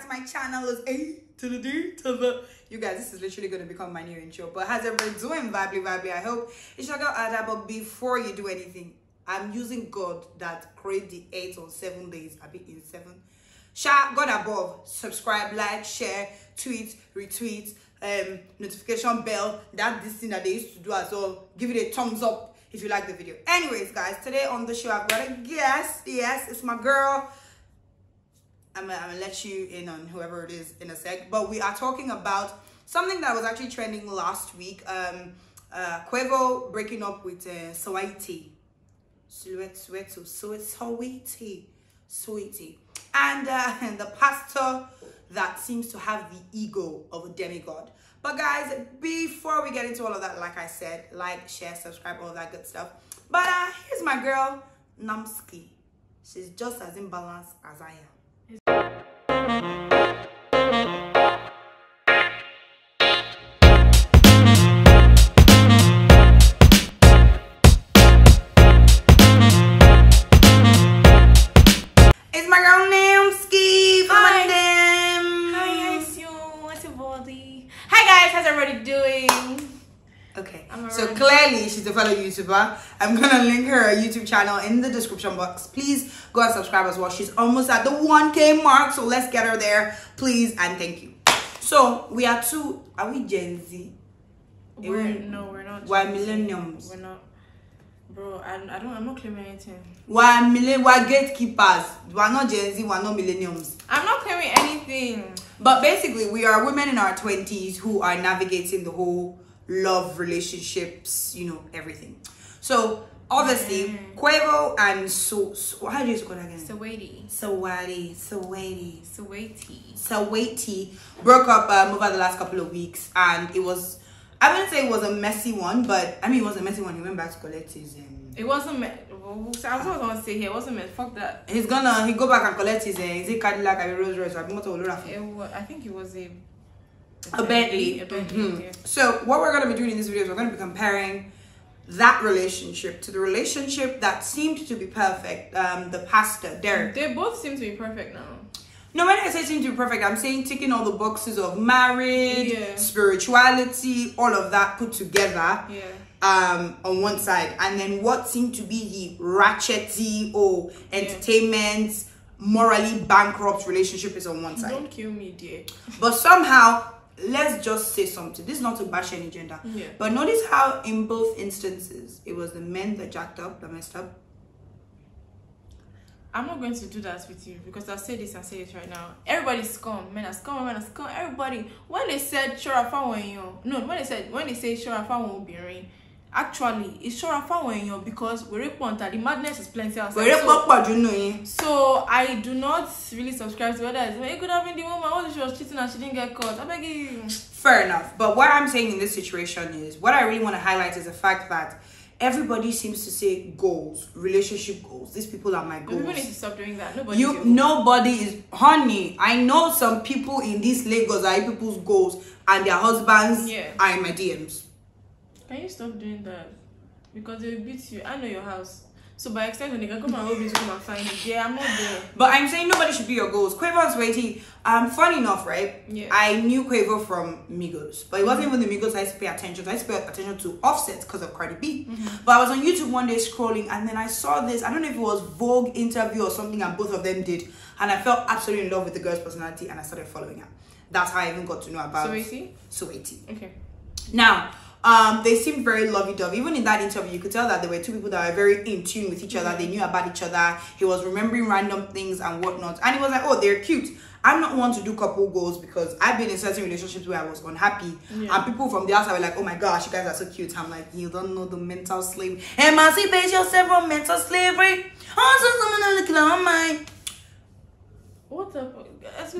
to my channel. It's A to the D to the... You guys, this is literally going to become my new intro. But how's everybody doing? Vibely. I hope you should go at that. But before you do anything, I'm using God that created the 8 or 7 days. I be in 7. Shout God above. Subscribe, like, share, tweet, retweet, notification bell. That's this thing that they used to do as well. Give it a thumbs up if you like the video. Anyways, guys, today on the show I've got a guest. Yes, it's my girl. I'm gonna let you in on whoever it is in a sec. But we are talking about something that was actually trending last week. Quavo breaking up with Sweetie. Sweetie. And the pastor that seems to have the ego of a demigod. But guys, before we get into all of that, like I said, like, share, subscribe, all that good stuff. But here's my girl, Namski. She's just as imbalanced as I am. It's my girl Namski from Inam. Hi guys, what's your body? Hi guys, how's everybody doing? Okay, so clearly she's a fellow YouTuber. I'm gonna link her YouTube channel in the description box. Please go and subscribe as well. She's almost at the 1K mark, so let's get her there, please and thank you. So we are we Gen Z? No, we're not. We're millenniums. We're not, bro. I'm not claiming anything. We're gatekeepers. We're not Gen Z. We're not millenniums. I'm not claiming anything. But basically, we are women in our 20s who are navigating the whole love, relationships, you know, everything. So obviously Quavo and how do you call that again? Sweetie broke up over the last couple of weeks, and it was, I wouldn't say it was a messy one, but I mean it was a messy one. He went back to collect his it wasn't I was gonna say here, it wasn't fuck that. He go back and collect his is it Cadillac or Rolls Royce? I think it was a Bentley. Yeah. So what we're going to be doing in this video is we're going to be comparing that relationship to the relationship that seemed to be perfect, the pastor Derrick. They both seem to be perfect now. No, when I say seem to be perfect, I'm saying ticking all the boxes of marriage, spirituality, all of that put together on one side, and then what seemed to be the ratchety or entertainment, morally bankrupt relationship is on one side. Don't kill me, dear. But somehow, let's just say something. This is not to bash any gender. Yeah. But notice how in both instances, it was the men that jacked up, that messed up. I'm not going to do that with you because I'll say this and say it right now. Everybody's scum. Men are scum, women are scum. Everybody. When they said sure I found when you when they say sure I found will be rain. Actually, it's sure I found when you because we're the madness is plenty outside. So I do not really subscribe to others. It could have been the woman who she was cheating and she didn't get caught. I beg you. Fair enough. But what I'm saying in this situation is, what I really want to highlight is the fact that everybody seems to say goals, relationship goals. These people are my goals. People need to stop doing that. Nobody is, honey. I know some people in this Lagos are people's goals, and their husbands are in my DMs. Can you stop doing that? Because they will beat you. I know your house. So by extension, they can come and hold me to come and find me. Yeah, I'm not there. But I'm saying nobody should be your goals. Quavo and Sweetie, funny enough, right? Yeah. I knew Quavo from Migos. But it wasn't even the Migos I used to pay attention to. I used to pay attention to Offset because of Cardi B. But I was on YouTube one day scrolling, and then I saw this. I don't know if it was Vogue interview or something, and both of them did. And I felt absolutely in love with the girl's personality, and I started following her. That's how I even got to know about Sweetie. Okay. Now, they seemed very lovey-dovey. Even in that interview, you could tell that there were two people that were very in tune with each other. They knew about each other. He was remembering random things and whatnot. And he was like, oh, they're cute. I'm not one to do couple goals because I've been in certain relationships where I was unhappy. And people from the outside were like, oh my gosh, you guys are so cute. I'm like, you don't know the mental slavery. Emancipate yourself from mental slavery. What the fuck?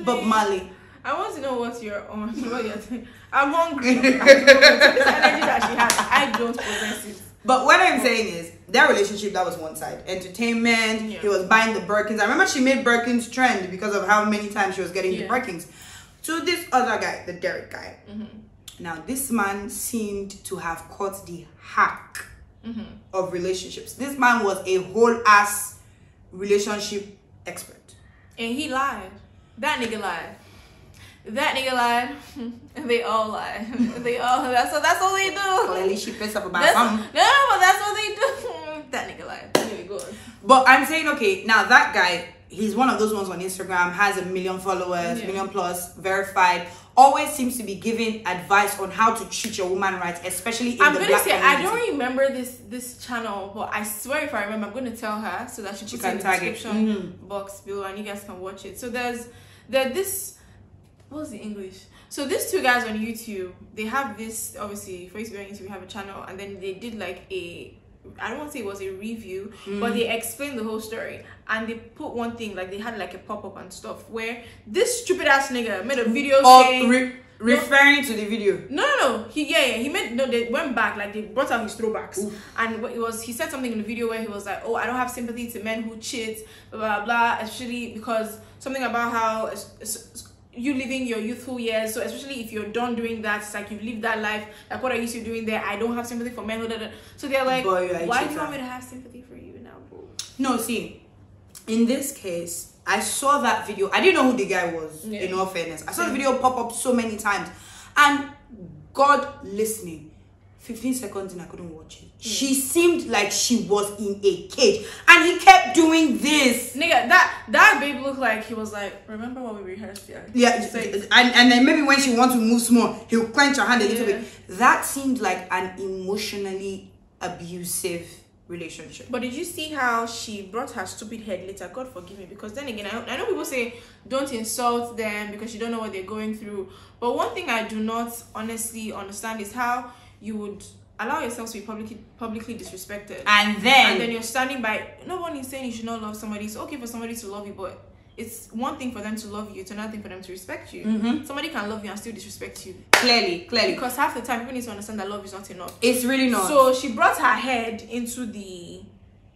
Bob Marley. I want to know what you're on. What you're saying. I'm hungry. This energy that she has, I don't possess it. But what I'm saying is, their relationship, that was one side. Entertainment, he was buying the Birkins. I remember she made Birkins trend because of how many times she was getting the Birkins. To this other guy, the Derrick guy. Now, this man seemed to have caught the hack of relationships. This man was a whole ass relationship expert. And he lied. That nigga lied. That nigga lied. They all lie. They all. That's all they do. Well, at least she pissed up about That's, something. no, but that's what they do. That nigga lied. Anyway, go on. But I'm saying, okay, now that guy, he's one of those ones on Instagram, has 1 million followers, million plus, verified, always seems to be giving advice on how to treat your woman rights, especially in the black community. I don't remember this channel, but I swear if I remember, I'm going to tell her so that she puts it in the description box below and you guys can watch it. So there's this, what's the English? So these two guys on YouTube, they have this, obviously, for Facebook on YouTube, we have a channel, and then they did like I don't want to say it was a review, but they explained the whole story, and they put one thing, like they had like a pop-up and stuff where this stupid ass nigga made a video saying referring to the video. No, he made they went back, like they brought out his throwbacks. And what it was, he said something in the video where he was like, oh, I don't have sympathy to men who cheat, blah blah blah, especially because something about how you living your youthful years, so especially if you're done doing that, it's like you've lived that life, like what are you still doing there? I don't have sympathy for men who so they're like, why do you want me to have sympathy for you now, bro? No, see, in this case, I saw that video. I didn't know who the guy was, in all fairness. I saw the video pop up so many times, and God listening, 15 seconds and I couldn't watch it. She seemed like she was in a cage, and he kept doing this. Nigga, that babe looked like he was like, remember what we rehearsed? And then maybe when she wants to move small, he'll clench her hand a little bit. That seemed like an emotionally abusive relationship. But did you see how she brought her stupid head later? God forgive me, because then again, I know people say don't insult them because you don't know what they're going through. But one thing I do not honestly understand is how you would allow yourself to be publicly disrespected, and then you're standing by. No one is saying you should not love somebody. It's okay for somebody to love you, but it's one thing for them to love you, it's another thing for them to respect you. Somebody can love you and still disrespect you. Clearly. Because half the time people need to understand that love is not enough. It's really not. So she brought her head into the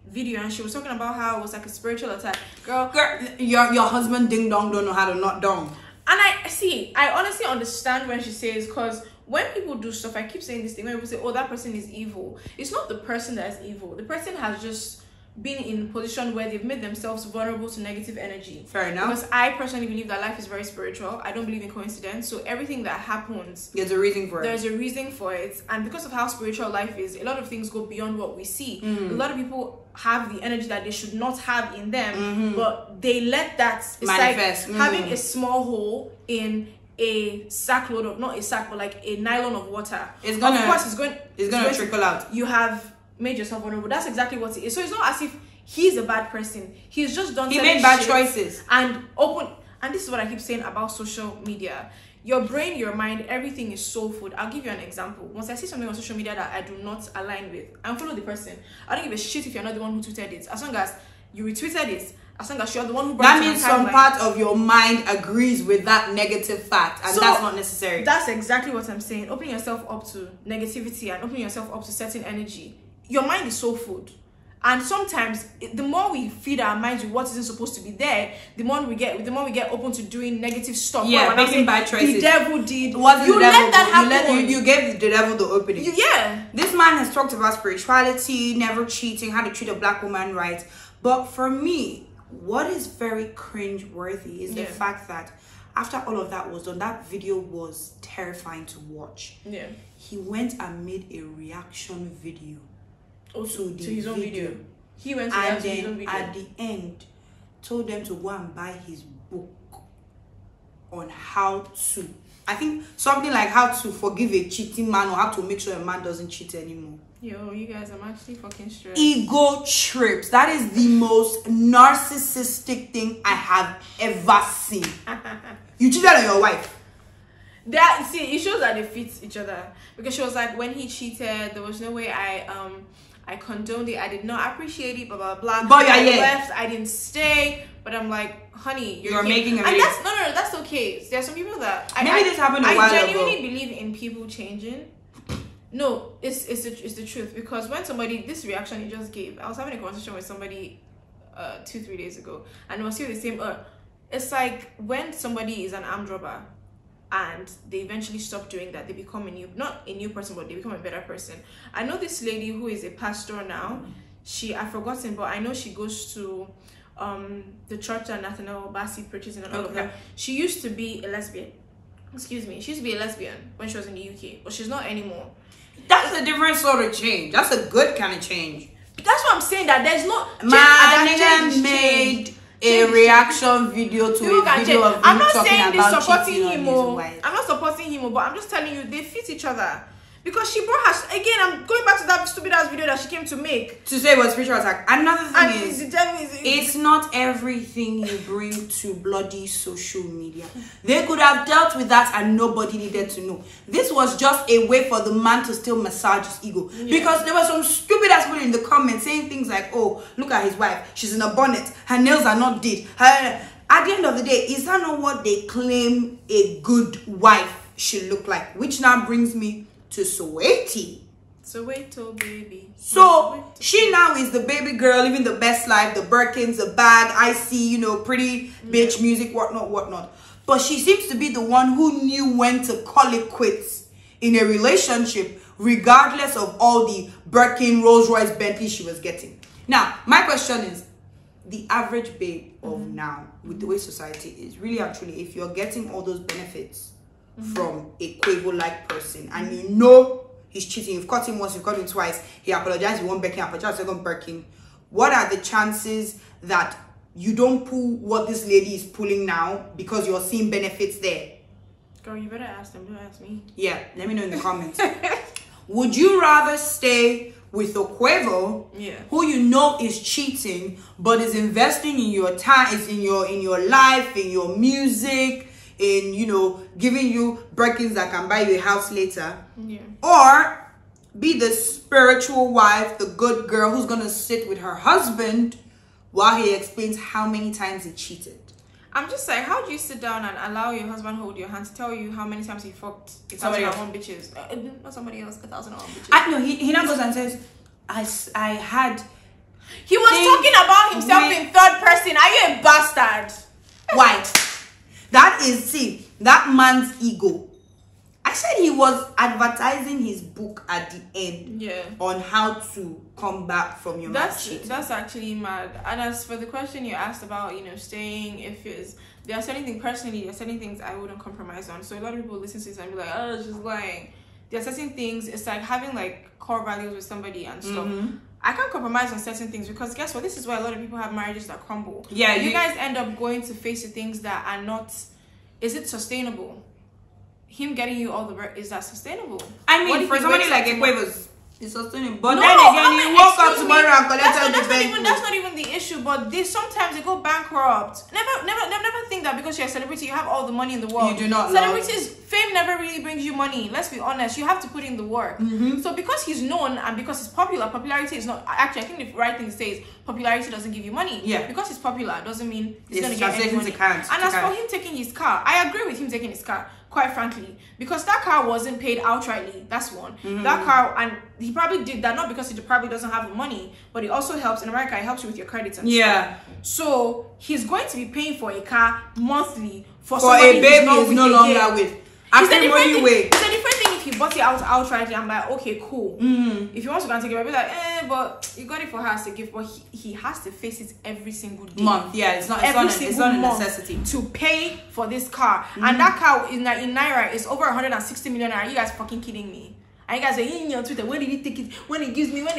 video and she was talking about how it was like a spiritual attack. Girl, your husband ding dong don't know how to not dong. And I honestly understand when she says, because when people do stuff, I keep saying this thing, when people say, oh, that person is evil. It's not the person that is evil. The person has just been in a position where they've made themselves vulnerable to negative energy. Fair enough. Because I personally believe that life is very spiritual. I don't believe in coincidence. So everything that happens, there's a reason for it. There's a reason for it. And because of how spiritual life is, a lot of things go beyond what we see. A lot of people have the energy that they should not have in them, but they let that manifest. Like having a small hole in a sack load of, not a sack, but like a nylon of water. Of course, it's going to trickle out. You have made yourself vulnerable. That's exactly what it is. So it's not as if he's a bad person. He's just done. He made bad choices and this is what I keep saying about social media. Your brain, your mind, everything is soul food. I'll give you an example. Once I see something on social media that I do not align with, I unfollow the person. I don't give a shit if you're not the one who tweeted it. As long as you retweeted it, as long as you're the one who brought it. That means some part of your mind agrees with that negative fact, and so that's not necessary. That's exactly what I'm saying. Opening yourself up to negativity and opening yourself up to certain energy. Your mind is soul food. And sometimes the more we feed our minds with what isn't supposed to be there, the more we get open to doing negative stuff. Yeah, making bad choices. The devil did. You let that happen. You gave the devil the opening. This man has talked about spirituality, never cheating, how to treat a black woman right. But for me, what is very cringe-worthy is the fact that after all of that was done, that video was terrifying to watch. Yeah. He went and made a reaction video. To his own video. He went to his own video. At the end, told them to go and buy his book on how to, I think something like how to forgive a cheating man or how to make sure a man doesn't cheat anymore. Yo, you guys, I'm actually fucking stressed. Ego trips. That is the most narcissistic thing I have ever seen. You cheated on your wife. It shows that they fit each other, because she was like, when he cheated, there was no way I condoned it. I did not appreciate it, blah blah blah. But I left. I didn't stay. But I'm like, honey, you're making a video. And that's okay. There are some people that maybe this happened a while ago. I genuinely believe in people changing. No, it's the truth, because when somebody, this reaction you just gave, I was having a conversation with somebody 2-3 days ago, and it was still the same. It's like when somebody is an armed robber and they eventually stop doing that, they become not a new person, but they become a better person. I know this lady who is a pastor now. I've forgotten, but I know she goes to the church that Nathaniel Bassi preaches in, and all of that. She used to be a lesbian. excuse me, she used to be a lesbian when she was in the UK, but she's not anymore. That's a different sort of change. That's a good kind of change. That's what I'm saying, that there's no... My nigga made a reaction video to a video of I'm him not talking saying this about supporting cheating on him, his wife. I'm not supporting him, but I'm just telling you, they fit each other. Because she brought her... Again, I'm going back to that stupid ass video that she came to make. To say it was spiritual attack. Another thing is, it's not everything you bring to bloody social media. They could have dealt with that and nobody needed to know. This was just a way for the man to still massage his ego. Yeah. Because there were some stupid ass people in the comments saying things like, oh, look at his wife. She's in a bonnet. Her nails are not did. At the end of the day, is that not what they claim a good wife should look like? Which now brings me to Soweto. Soweto, baby. So she now is the baby girl living the best life, the Birkins, the bag, icy, pretty bitch music, whatnot. But she seems to be the one who knew when to call it quits in a relationship, regardless of all the Birkin, Rolls Royce, Bentley she was getting. Now, my question is, the average babe of now, with the way society is, really and truly, if you're getting all those benefits from a Quavo-like person, and you know he's cheating, you've caught him once, you've caught him twice, he apologized, he won't Birkin, apologize, second Birkin, what are the chances that you don't pull what this lady is pulling now because you're seeing benefits there? Girl, you better ask them, don't ask me. Yeah, let me know in the comments. Would you rather stay with a Quavo who you know is cheating but is investing in your time, is in your life, in your music, in giving you Birkins that can buy you a house later, or be the spiritual wife, the good girl who's gonna sit with her husband while he explains how many times he cheated? I'm just like, how do you sit down and allow your husband hold your hand to tell you how many times he fucked 1,001 bitches? Not somebody else, 1,001 bitches. I know he now goes and says, I had. He was talking about himself in third person. Are you a bastard? Why? That is, see, that man's ego. I said he was advertising his book at the end on how to come back from your cheating. That's actually mad. And as for the question you asked about, staying, there are certain things, personally, there are certain things I wouldn't compromise on. So a lot of people listen to this and be like, oh, it's just lying. There are certain things, it's like having like core values with somebody and stuff. I can't compromise on certain things because guess what? This is why a lot of people have marriages that crumble. Yeah, you guys end up going to face the things that are not. Is it sustainable? Him getting you all the work, is that sustainable? I mean, for somebody like Quavo, it's sustainable. But then again, you woke up tomorrow and collected the bank. That's not even the issue. But sometimes they go bankrupt. Never think that because you're a celebrity, you have all the money in the world. You do not. Fame never really brings you money. Let's be honest. You have to put in the work. So because he's known and because he's popular, popularity is not. Actually, I think the right thing to say is popularity doesn't give you money. Yeah. Because he's popular doesn't mean he's going to get any money. And as for him taking his car, I agree with him taking his car. Quite frankly, because that car wasn't paid outrightly. That's one. That car, and he probably did that not because he probably doesn't have the money, but it also helps in America. It helps you with your credit and stuff. So he's going to be paying for a car monthly for somebody a baby who's no longer with. It's a different thing if he bought it outrightly. I'm like, okay, cool. If he wants to go and take it, I'll be like, but you got it for her as a gift. But he has to face it every single day. Month, yeah, it's not a necessity to pay for this car. And that car in Naira is over 160 million Naira. Are you guys fucking kidding me? And you guys are in your Twitter, when did he take it? When the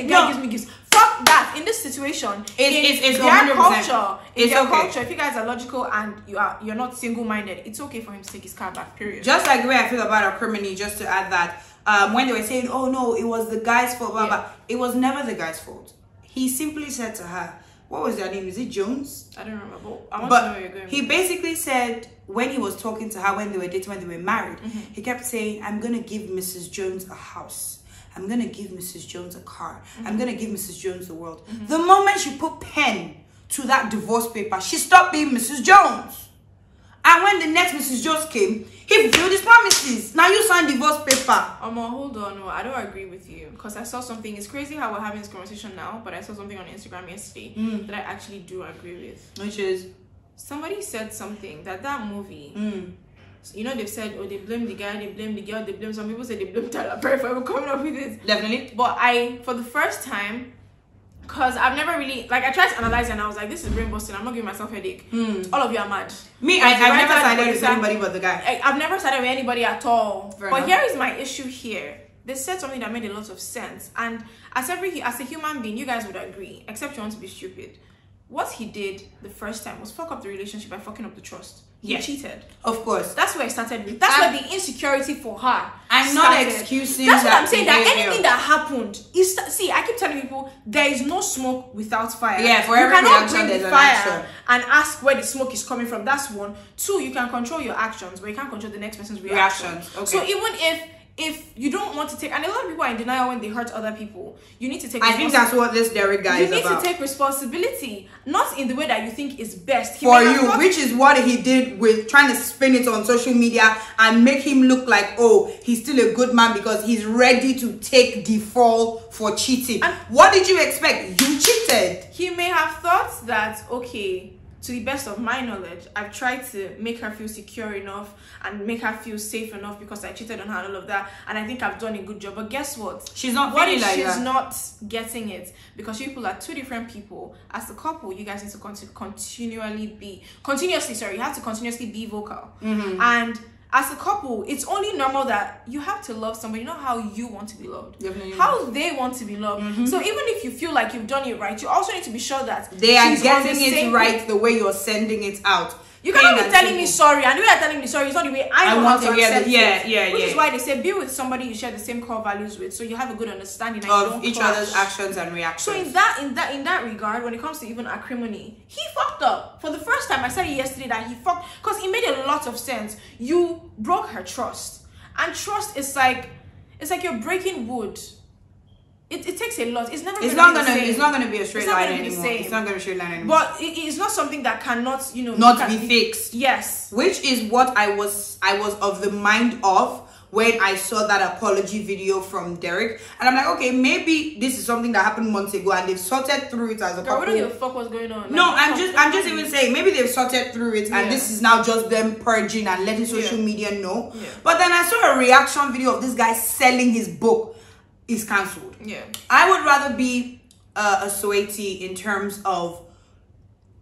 guy gives me gifts. Fuck that. In this situation, it's their culture. It's their culture. If you guys are logical and you're not single-minded, it's okay for him to take his car back, period. Just like the way I feel about our criminal, just to add that, when they were saying, oh no, it was the guy's fault, blah, blah. It was never the guy's fault. He simply said to her, what was their name? Is it Jones? I don't remember. I want to know where you're going. He basically said, when he was talking to her, when they were dating, when they were married, he kept saying, I'm going to give Mrs. Jones a house. I'm going to give Mrs. Jones a car. I'm going to give Mrs. Jones the world. The moment she put pen to that divorce paper, she stopped being Mrs. Jones. And when the next Mrs. Jones came, he fulfilled his promises. Now you signed divorce paper. Hold on. No, I don't agree with you. Because I saw something. It's crazy how we're having this conversation now, but I saw something on Instagram yesterday that I actually do agree with. Which is? Somebody said something that movie... they've said, oh, they blame the guy, they blame the girl, they blame... Some people say they blame Tyler Perry for coming up with this. Definitely. But for the first time... Because I've never really, like, I tried to analyze it and I was like, this is brain busting. I'm not giving myself a headache. All of you are mad. Me, I've never sided with anybody but the guy. I've never sided with anybody at all. Fair but enough. here is my issue here. They said something that made a lot of sense. And as a human being, you guys would agree, except you want to be stupid. What he did the first time was fuck up the relationship by fucking up the trust. He cheated. Of course. That's where it started with. That's where the insecurity for her I'm started. not excusing That's what that I'm saying. That behavior. anything that happened is, see, I keep telling people there is no smoke without fire. Yeah, for you every cannot reaction bring there's the an fire action. and ask where the smoke is coming from. That's one. Two, you can control your actions, but you can't control the next person's reactions. Okay. So even if you don't want to take, and a lot of people are in denial when they hurt other people, you need to take. I think that's what this Derrick guy is about. You need to take responsibility, not in the way that you think is best for you, which is what he did with trying to spin it on social media and make him look like, oh, he's still a good man because he's ready to take the fall for cheating. And what did you expect? You cheated. He may have thought that, okay, to the best of my knowledge, I've tried to make her feel secure enough and make her feel safe enough because I cheated on her and all of that, and I think I've done a good job. But guess what? She's not What feeling if like she's that? not getting it? Because you people are two different people. As a couple, you guys need to continuously you have to continuously be vocal. And as a couple, it's only normal that you have to love somebody, not how you want to be loved, Definitely. how they want to be loved. So even if you feel like you've done it right, you also need to be sure that They are she's on the getting it same right page. the way you're sending it out. You cannot be telling me sorry, and the way you're telling me sorry is not the way I know how to accept it. Which is why they say be with somebody you share the same core values with, so you have a good understanding and of each other's actions and reactions. So in that regard, when it comes to even acrimony, he fucked up. For the first time, I said it yesterday that he fucked, because it made a lot of sense. You broke her trust, and trust is like, it's like you're breaking wood. It takes a lot. It's never. It's not gonna be a straight line anymore. It's not gonna be a straight line anymore. But it's not something that cannot, not be fixed. Yes. Which is what I was of the mind of when I saw that apology video from Derrick, and I'm like, okay, maybe this is something that happened months ago, and they've sorted through it as a couple. We don't give a fuck what's going on. Like, no, I'm just even saying maybe they've sorted through it, and this is now just them purging and letting social media know. Yeah. But then I saw a reaction video of this guy selling his book. Is cancelled. Yeah, I would rather be a Soweiti in terms of,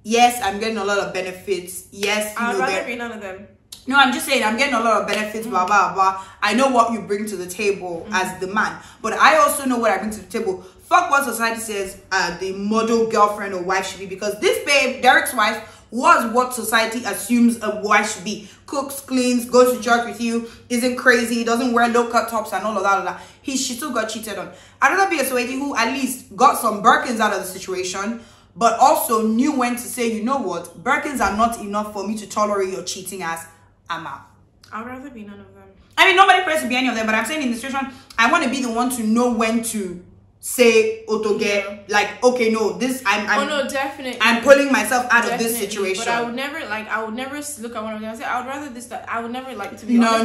yes, I'm getting a lot of benefits. Yes, I'd rather be none of them. No, I'm just saying I'm getting a lot of benefits. Blah blah blah. I know what you bring to the table as the man, but I also know what I bring to the table. Fuck what society says the model girlfriend or wife should be, because this babe, Derrick's wife, was what society assumes a wife should be. Cooks, cleans, goes to church with you, isn't crazy, doesn't wear low-cut tops and all of that. She still got cheated on. I'd rather be a Soweiti who at least got some Birkins out of the situation, but also knew when to say, you know what, Birkins are not enough for me to tolerate your cheating ass. I'm out. I'd rather be none of them. I mean, nobody prefers to be any of them, but I'm saying in the situation, I want to be the one to know when to say otoge, like, okay, no, this I'm no, definitely, I'm pulling myself out of this situation. But I would never look at one of them and say I would rather this, that I would never like to be no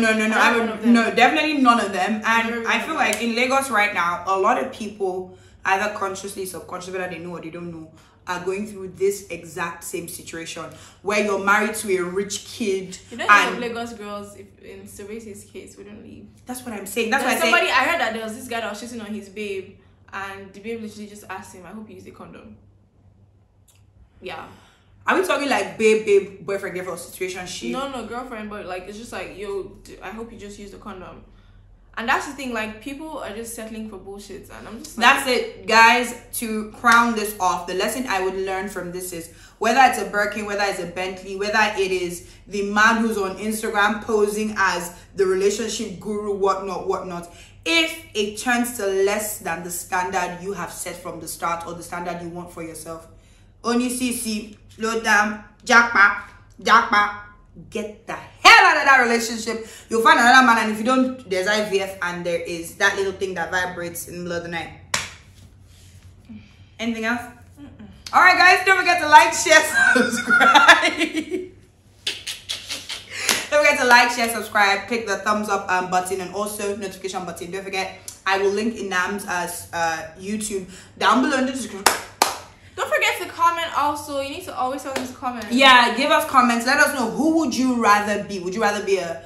definitely none of them. And I feel like in Lagos right now, a lot of people, either consciously, subconsciously, whether they know or they don't know, are going through this exact same situation where you're married to a rich kid. You know, and Lagos girls, if in Soweiti's case, we don't leave. That's what I'm saying. That's why I heard that there was this guy that was cheating on his babe, and the babe literally just asked him, I hope you use a condom. Yeah. Are we talking like babe, boyfriend, girlfriend situation? No, girlfriend, but like, it's just like, yo, I hope you just use the condom. And that's the thing, like, people are just settling for bullshit, and I'm just like... That's it, guys. To crown this off, the lesson I would learn from this is, whether it's a Birkin, whether it's a Bentley, whether it is the man who's on Instagram posing as the relationship guru, whatnot, if it turns to less than the standard you have set from the start or the standard you want for yourself, only CC, slow down, jackpot, get the hell out of that relationship. You'll find another man, and if you don't, there's IVF, and there is that little thing that vibrates in the middle of the night. Anything else? All right, guys, don't forget to like, share, subscribe. Don't forget to like, share, subscribe, click the thumbs up button, and also notification button. Don't forget, I will link Inam's YouTube down below in the description. Don't forget to comment also. You need to always tell us comments. Yeah, give us comments. Let us know, who would you rather be? Would you rather be a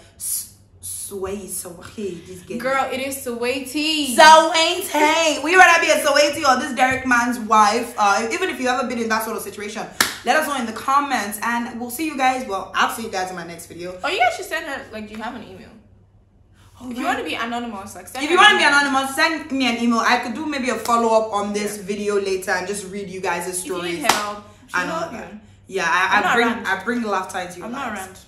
this game. Girl, it is Sweaty. Sweaty. Would you rather be a Sweaty or this Derrick man's wife? Even if you ever been in that sort of situation, let us know in the comments, and we'll see you guys. Well, I'll see you guys in my next video. Oh, you guys should send her, like, do you have an email? If you want to be anonymous, like, send if you want to be anonymous, send me an email. I could do maybe a follow-up on this video later and just read you guys' stories. If you need help, and all that. Yeah, I bring laughter into your lives. I'm not around.